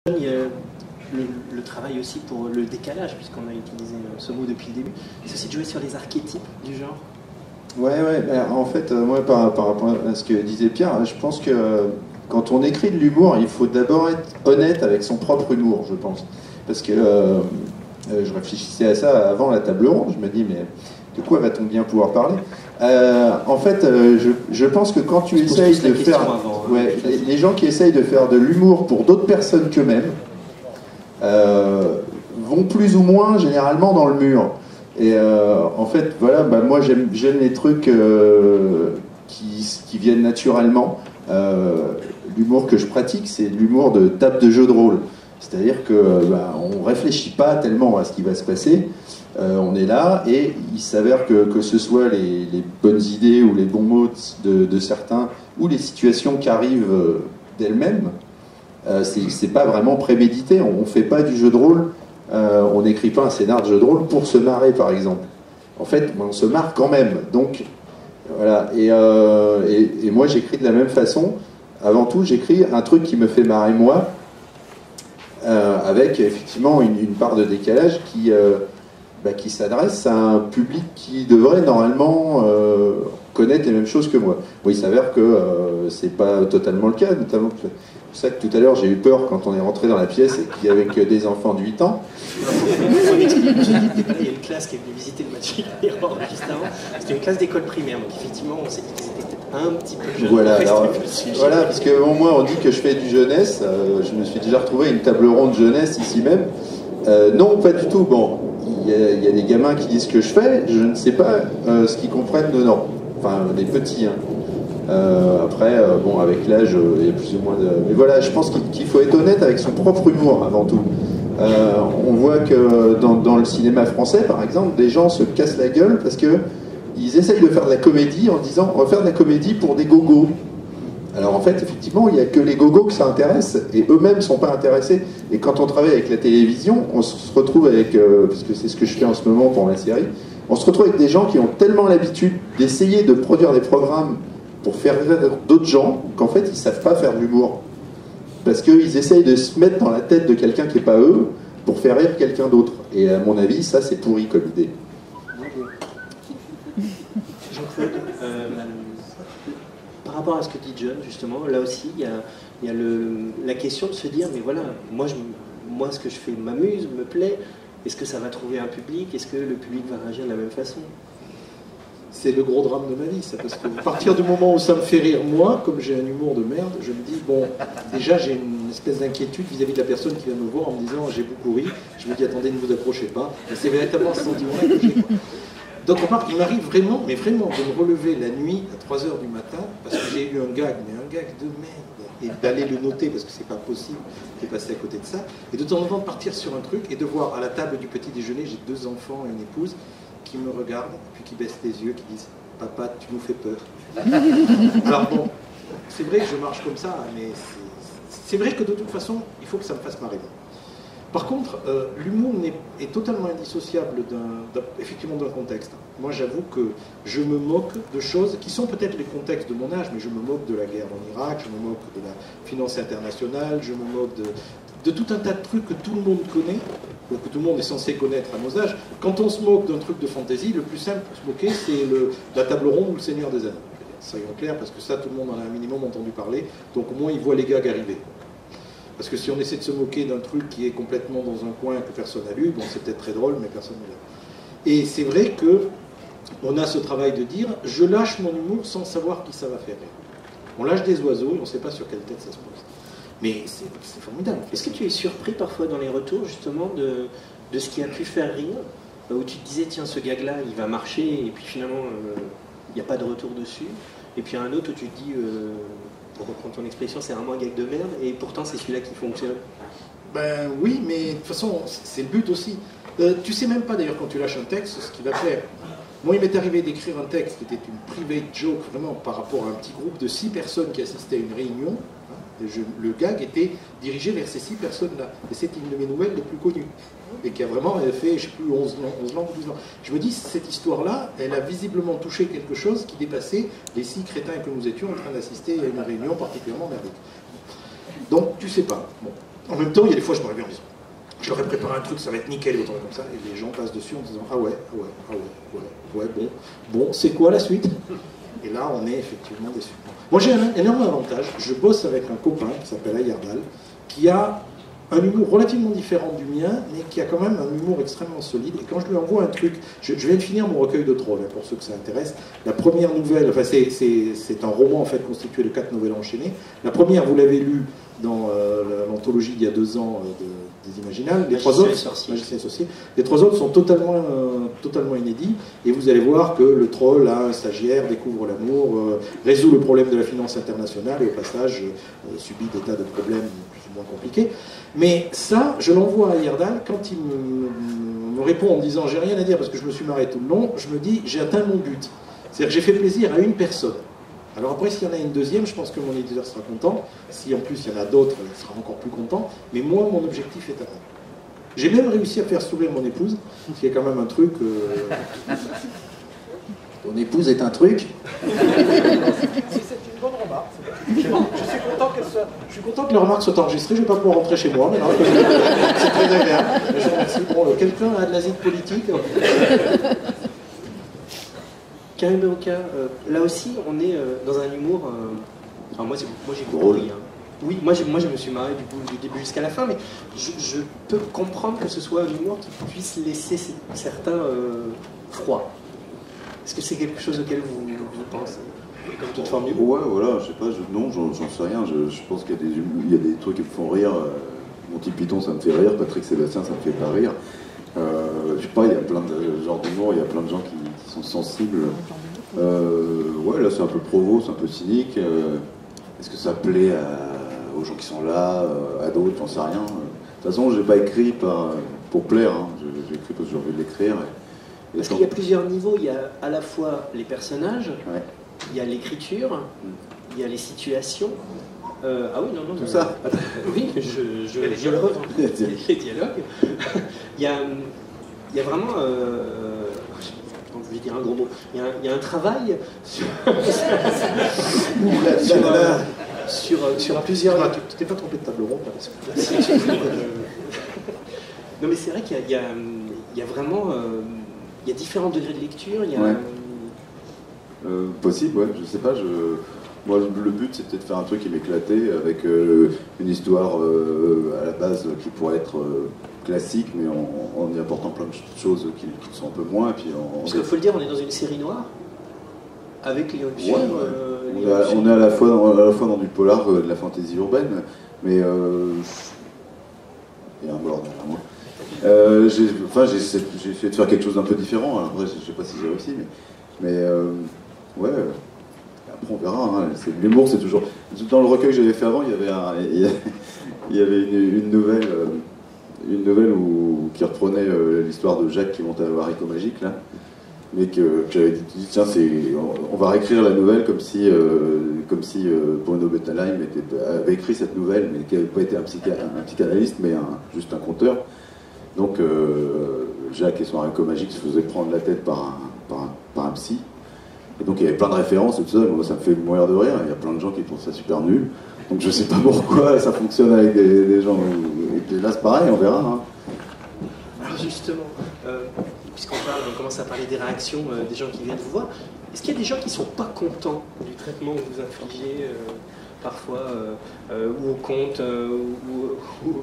Il y a le travail aussi pour le décalage, puisqu'on a utilisé ce mot depuis le début. C'est aussi de jouer sur les archétypes du genre. Ouais. En fait, moi, par rapport à ce que disait Pierre, je pense que quand on écrit de l'humour, il faut d'abord être honnête avec son propre humour, je pense. Parce que je réfléchissais à ça avant la table ronde, je me dis, mais de quoi va-t-on bien pouvoir parler? En fait, je pense que quand tu essayes de faire... Ouais, les gens qui essayent de faire de l'humour pour d'autres personnes qu'eux-mêmes vont plus ou moins généralement dans le mur. Et en fait, voilà, moi j'aime les trucs qui viennent naturellement. L'humour que je pratique, c'est l'humour de table de jeu de rôle. C'est-à-dire que on réfléchit pas tellement à ce qui va se passer. On est là et il s'avère que ce soit les bonnes idées ou les bons mots de certains ou les situations qui arrivent d'elles-mêmes, c'est pas vraiment prémédité. On fait pas du jeu de rôle, on n'écrit pas un scénar de jeu de rôle pour se marrer, par exemple. En fait, on se marre quand même. Donc voilà. Et moi, j'écris de la même façon. Avant tout, j'écris un truc qui me fait marrer moi, avec effectivement une part de décalage qui s'adresse à un public qui devrait normalement connaître les mêmes choses que moi. Bon, il s'avère que c'est pas totalement le cas, notamment c'est pour ça que tout à l'heure j'ai eu peur quand on est rentré dans la pièce et qu'il y avait que des enfants de 8 ans. Il y a une classe qui est venue visiter le Magic Mirror juste avant. C'était une classe d'école primaire, donc effectivement on s'est dit qu'ils étaient peut-être un petit peu jeunes. Voilà, parce que bon, moi on dit que je fais du jeunesse, je me suis déjà retrouvé à une table ronde jeunesse ici même. Non, pas du tout. Bon, il y a des gamins qui disent ce que je fais, je ne sais pas ce qu'ils comprennent dedans. Enfin, des petits. Après, bon, avec l'âge, il y a plus ou moins de... Mais voilà, je pense qu'il faut être honnête avec son propre humour avant tout. On voit que dans le cinéma français, par exemple, des gens se cassent la gueule parce qu'ils essayent de faire de la comédie en disant on va faire de la comédie pour des gogos. Alors en fait, effectivement, il n'y a que les gogos que ça intéresse, et eux-mêmes ne sont pas intéressés. Et quand on travaille avec la télévision, on se retrouve avec, parce que c'est ce que je fais en ce moment pour ma série, on se retrouve avec des gens qui ont tellement l'habitude d'essayer de produire des programmes pour faire rire d'autres gens, qu'en fait, ils ne savent pas faire de l'humour. Parce qu'ils essayent de se mettre dans la tête de quelqu'un qui n'est pas eux, pour faire rire quelqu'un d'autre. Et à mon avis, ça, c'est pourri comme idée. Jean-Claude, par rapport à ce que dit John, justement, là aussi, il y a la question de se dire, mais voilà, moi ce que je fais m'amuse, me plaît, est-ce que ça va trouver un public? Est-ce que le public va réagir de la même façon? C'est le gros drame de ma vie, ça, parce que à partir du moment où ça me fait rire, moi, comme j'ai un humour de merde, je me dis, bon, déjà j'ai une espèce d'inquiétude vis-à-vis de la personne qui vient me voir en me disant, j'ai beaucoup ri, je me dis, attendez, ne vous accrochez pas, et c'est véritablement ce sentiment-là que j'ai, quoi. Donc il m'arrive vraiment, mais vraiment, de me relever la nuit à 3 h du matin, parce que j'ai eu un gag, mais un gag de merde, et d'aller le noter, parce que c'est pas possible de passer à côté de ça, et de temps en temps de partir sur un truc, et de voir à la table du petit déjeuner, j'ai 2 enfants et une épouse, qui me regardent, puis qui baissent les yeux, qui disent « Papa, tu nous fais peur. » Alors bon, c'est vrai que je marche comme ça, mais c'est vrai que de toute façon, il faut que ça me fasse marrer. Par contre, l'humour est totalement indissociable effectivement d'un contexte. Moi, j'avoue que je me moque de choses qui sont peut-être les contextes de mon âge, mais je me moque de la guerre en Irak, je me moque de la finance internationale, je me moque de tout un tas de trucs que tout le monde connaît, ou que tout le monde est censé connaître à nos âges. Quand on se moque d'un truc de fantaisie, le plus simple pour se moquer, c'est la table ronde ou le Seigneur des Anneaux. Soyons clairs, parce que ça, tout le monde en a un minimum entendu parler, donc au moins, il voit les gags arriver. Parce que si on essaie de se moquer d'un truc qui est complètement dans un coin que personne n'a lu, bon, c'est peut-être très drôle, mais personne ne l'a. Et c'est vrai qu'on a ce travail de dire, je lâche mon humour sans savoir qui ça va faire rire. On lâche des oiseaux et on ne sait pas sur quelle tête ça se pose. Mais c'est formidable. Est-ce que tu es surpris parfois dans les retours, justement, de ce qui a pu faire rire, où tu te disais, tiens, ce gag-là, il va marcher, et puis finalement, il n'y a pas de retour dessus, et puis un autre où tu te dis... pour reprendre ton expression, c'est vraiment un gag de merde, et pourtant c'est celui-là qui fonctionne. Ben oui, mais de toute façon, c'est le but aussi. Tu sais même pas d'ailleurs quand tu lâches un texte ce qu'il va faire. Moi, il m'est arrivé d'écrire un texte qui était une private joke, vraiment par rapport à un petit groupe de 6 personnes qui assistaient à une réunion. Le gag était dirigé vers ces 6 personnes-là. Et c'était une de mes nouvelles les plus connues. Et qui a vraiment fait, je ne sais plus, 11 langues ou 12 langues. Je me dis, cette histoire-là, elle a visiblement touché quelque chose qui dépassait les 6 crétins que nous étions en train d'assister à une réunion particulièrement merdique. Donc, tu sais pas. Bon. En même temps, il y a des fois, je me réveille en disant, je leur ai préparé un truc, ça va être nickel, autant comme ça, et les gens passent dessus en disant, ah ouais, bon, c'est quoi la suite? Et là, on est effectivement déçus. Moi, j'ai un énorme avantage, je bosse avec un copain qui s'appelle Ayerdal, qui a un humour relativement différent du mien, mais qui a quand même un humour extrêmement solide. Et quand je lui envoie un truc, je viens de finir mon recueil de trolls, hein, pour ceux que ça intéresse. La première nouvelle, enfin c'est un roman en fait constitué de 4 nouvelles enchaînées. La première, vous l'avez lu dans l'anthologie d'il y a 2 ans des Imaginales. Les 3 autres, Magicien associé. Les 3 autres sont totalement inédits. Et vous allez voir que le troll, un stagiaire, découvre l'amour, résout le problème de la finance internationale et au passage subit des tas de problèmes plus ou moins compliqués. Mais ça, je l'envoie à Ayerdal, quand il me répond en me disant j'ai rien à dire parce que je me suis marré tout le long, je me dis j'ai atteint mon but. C'est-à-dire que j'ai fait plaisir à une personne. Alors après, s'il y en a une deuxième, je pense que mon éditeur sera content. Si en plus il y en a d'autres, il sera encore plus content. Mais moi, mon objectif est atteint. J'ai même réussi à faire sourire mon épouse, ce qui est quand même un truc... Ton épouse est un truc. C'est une bonne remarque. Je suis content que les remarques soient enregistrées, je ne vais pas pouvoir rentrer chez moi maintenant. C'est très agréable. Je vous remercie. Bon, quelqu'un a de l'asile politique? Karim Berouka, là aussi, on est dans un humour... Alors moi, j'ai beaucoup ri. Hein. Oui, moi, je me suis marré du début jusqu'à la fin, mais je peux comprendre que ce soit un humour qui puisse laisser certains froids. Est-ce que c'est quelque chose auquel vous pensez? Comme toute forme d'humour? Ouais, voilà, je sais pas, non, j'en sais rien. Je pense qu'il y a des trucs qui me font rire. Monty Python, ça me fait rire. Patrick Sébastien, ça me fait pas rire. Je sais pas, il y a plein de genres d'humour, il y a plein de gens qui sont sensibles. Ouais, là c'est un peu provo, c'est un peu cynique. Est-ce que ça plaît aux gens qui sont là, à d'autres, j'en sais rien. De toute façon, j'ai pas écrit pour plaire, hein. J'ai écrit parce que j'ai envie de l'écrire. Parce qu'il y a plusieurs niveaux, il y a à la fois les personnages, ouais. Il y a l'écriture, il y a les situations. Ah oui, non, tout ça. Oui, je le reprends. Les dialogues. Il y a vraiment... je vais dire un gros mot. Il y a un travail sur plusieurs... Tu t'es pas trompé de table ronde là, Non mais c'est vrai qu'il y a vraiment... il y a différents degrés de lecture. Il y a, ouais. Possible, ouais, je sais pas. Moi, le but c'était de faire un truc qui m'éclatait avec une histoire à la base qui pourrait être classique, mais en y apportant plein de choses qui sont un peu moins. Et puis parce qu'il faut le dire, on est dans une série noire avec les ruptures. Ouais, on est à la fois dans du polar, de la fantaisie urbaine, mais il y a un mort derrière moi. J'ai essayé de faire quelque chose d'un peu différent. Alors, après, je sais pas si j'ai réussi, mais ouais. Après, on verra. Hein. L'humour, c'est toujours. Dans le recueil que j'avais fait avant, il y avait une nouvelle qui reprenait l'histoire de Jacques qui monte à Haricot Magique là, mais que j'avais dit tiens, on va réécrire la nouvelle comme si Bruno Bettelheim avait écrit cette nouvelle, mais qui n'avait pas été un psychanalyste, mais juste un conteur. Donc Jacques et son Haricot Magique se faisaient prendre la tête par un psy. Et donc il y avait plein de références et tout ça, moi ça me fait mourir de rire, il y a plein de gens qui trouvent ça super nul. Donc je sais pas pourquoi ça fonctionne avec des gens. Et puis là c'est pareil, on verra. Hein. Alors justement, puisqu'on commence à parler des réactions des gens qui viennent vous voir, est-ce qu'il y a des gens qui ne sont pas contents du traitement que vous infligez parfois, ou au compte, ou